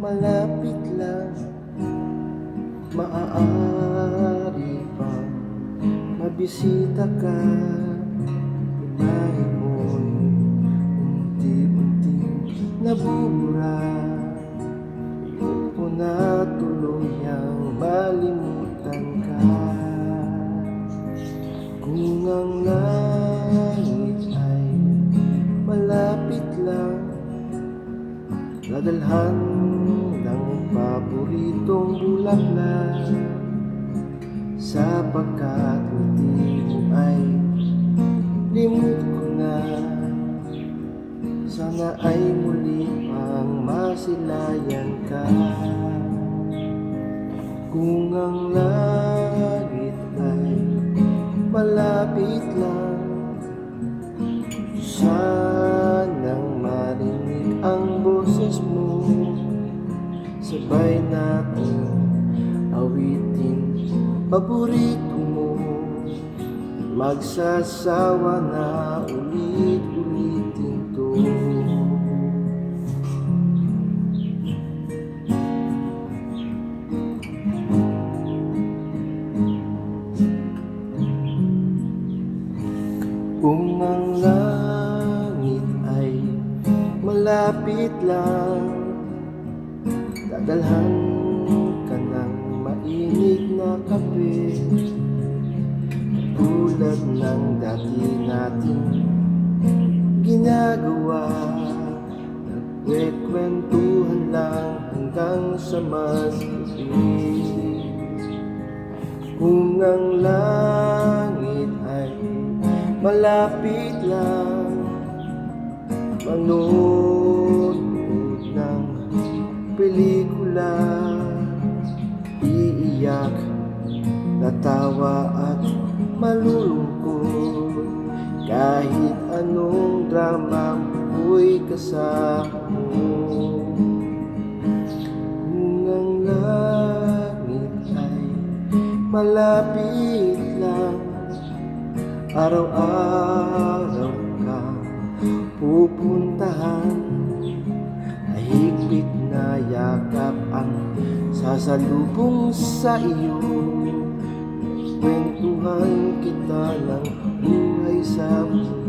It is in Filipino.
malapit lang, maaari pang mabisita ka. Imahe mo'y unti-unting nabubura. Ayoko na tuluyang malimutan ka. Kung ang langit ay malapit lang, dadalhan ng paboritong bulaklak, sapagkat ngiti mo ay limot ko na. Sana ay muli pang masilayan ka. Kung ang langit ay malapit lang, sanang marinig ang boses mo. Sabay natin awitin paborito mo. Magsasawa na ulit-ulitin to. Kung ang langit ay malapit lang, dadalhan ka ng mainit na kape, tulad ng dati nating ginagawa. Nagkwekwentuhan lang hanggang sa maggabi. Kung ang langit ay malapit lang, manood ng pelikula, iiyak, natawa at malulungkot. Kahit anong drama mo'y kasama mo. Kung ang langit ay malapit lang, araw-araw ka pupuntahan. Mahigpit na yakap ang sasalubong sa iyo. Kwentuhan kita ng buhay sa mundo.